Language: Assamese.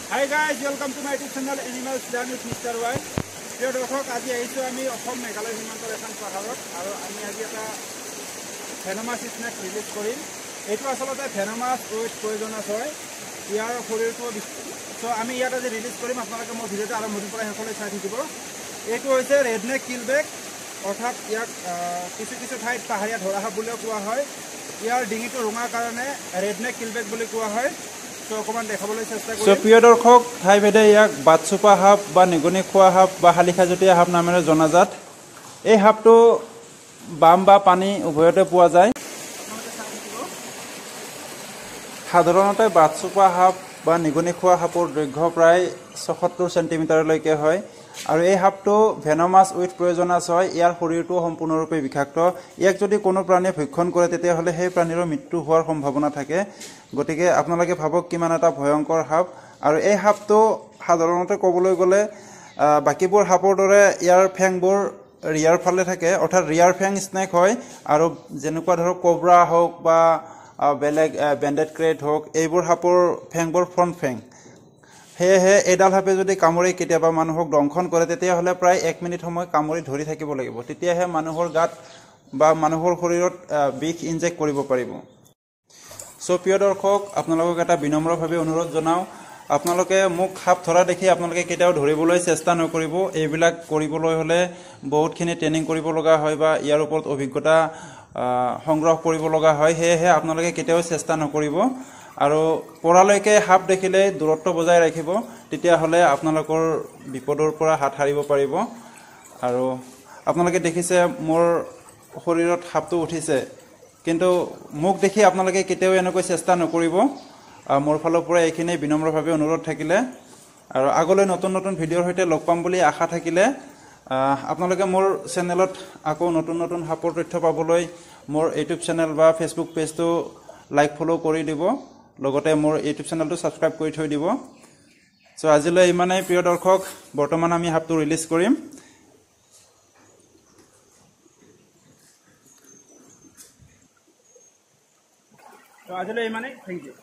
Hi guys, welcome to my YouTube channel Animals Done with Mr. Y. Here দৰ্শক আজি আহিছো আমি অসম মেঘালয় সীমান্তৰ এখন পাহাৰত আৰু আমি আজি এটা ভেনমাছ স্নেক ৰিলিজ কৰিম। এইটো আসলতে ভেনমাছ উইথ পয়জনাছ হয়। ইয়াৰ শৰীৰটো সো আমি ইয়াত আজি ৰিলিজ কৰিম। আপোনালোকে মোৰ ভিডিঅ'টো আৰম্ভণিৰ পৰা শেষলৈ চাই থাকিব। এইটো হৈছে ৰেডনেক কিলবেক, অৰ্থাৎ ইয়াক কিছু কিছু ঠাইত পাহাৰীয়া ধৰাসাপ বুলিও কোৱা হয়। ইয়াৰ ডিঙিটো ৰঙা কাৰণে ৰেডনেক কিলবেক বুলি কোৱা হয়। প্ৰিয় দৰ্শক, ঠাই ভেদে ইয়াক বাটচুপা সাপ বা নিগনি খোৱা সাপ বা শালিখাজতীয়া সাপ নামেৰে জনাজাত। এই সাপটো বাম বা পানী উভয়তে পোৱা যায়। সাধাৰণতে বাটচুপা সাপ বা নিগনি খোৱা সাপৰ দৈৰ্ঘ্য প্ৰায় ৭৬ চেণ্টিমিটাৰলৈকে হয় আৰু এই সাপটো ভেনমাছ উইথ পয়জনাছ হয়। ইয়াৰ শৰীৰটো সম্পূৰ্ণৰূপে বিষাক্ত। ইয়াক যদি কোনো প্ৰাণীয়ে ভক্ষণ কৰে তেতিয়াহ'লে সেই প্ৰাণীৰ মৃত্যু হোৱাৰ সম্ভাৱনা থাকে। গতিকে আপোনালোকে ভাবক কিমান এটা ভয়ংকৰ সাপ। আৰু এই সাপটো সাধাৰণতে ক'বলৈ গ'লে বাকীবোৰ সাপৰ দৰে ইয়াৰ ফেংবোৰ ৰিয়াৰ ফালে থাকে, অৰ্থাৎ ৰিয়াৰ ফেং স্নেক হয়। আৰু যেনেকুৱা ধৰক কব্ৰা হওক বা বেলেগ বেণ্ডেড ক্ৰেট হওক, এইবোৰ সাপৰ ফেংবোৰ ফ্ৰণ্ট ফেং। সেয়েহে এইডাল সাপে যদি কামুৰি কেতিয়াবা মানুহক দংশন কৰে তেতিয়াহ'লে প্ৰায় 1 মিনিট সময় কামুৰি ধৰি থাকিব লাগিব। তেতিয়াহে মানুহৰ গাত বা মানুহৰ শৰীৰত বিষ ইনজেক্ট কৰিব পাৰিব। প্ৰিয় দৰ্শক, আপোনালোকক এটা বিনম্ৰভাৱে অনুৰোধ জনাওঁ, আপোনালোকে মোক সাপ ধৰা দেখি আপোনালোকে কেতিয়াও ধৰিবলৈ চেষ্টা নকৰিব। এইবিলাক কৰিবলৈ হ'লে বহুতখিনি ট্ৰেইনিং কৰিব লগা হয় বা ইয়াৰ ওপৰত অভিজ্ঞতা সংগ্ৰহ কৰিব লগা হয়। সেয়েহে আপোনালোকে কেতিয়াও চেষ্টা নকৰিব আৰু পৰালৈকে সাপ দেখিলে দূৰত্ব বজাই ৰাখিব। তেতিয়াহ'লে আপোনালোকৰ বিপদৰ পৰা হাত সাৰিব পাৰিব। আৰু আপোনালোকে দেখিছে মোৰ শৰীৰত সাপটো উঠিছে, কিন্তু মোক দেখি আপোনালোকে কেতিয়াও এনেকৈ চেষ্টা নকৰিব। মোৰ ফালৰ পৰা এইখিনি বিনম্ৰভাৱে অনুৰোধ থাকিলে। আৰু আগলৈ নতুন নতুন ভিডিঅ'ৰ সৈতে লগ পাম বুলি আশা থাকিলে আপোনালোকে মোৰ চেনেলত আকৌ নতুন নতুন সাপৰ তথ্য পাবলৈ মোৰ ইউটিউব চেনেল বা ফেচবুক পেজটো লাইক ফ'ল' কৰি দিব, লগতে মোৰ ইউটিউব চেনেলটো ছাবস্ক্ৰাইব কৰি থৈ দিব। আজিলৈ ইমানেই প্ৰিয় দৰ্শক, বৰ্তমান আমি সাপটো ৰিলিজ কৰিম। আজিলৈ ইমানেই, থেংক ইউ।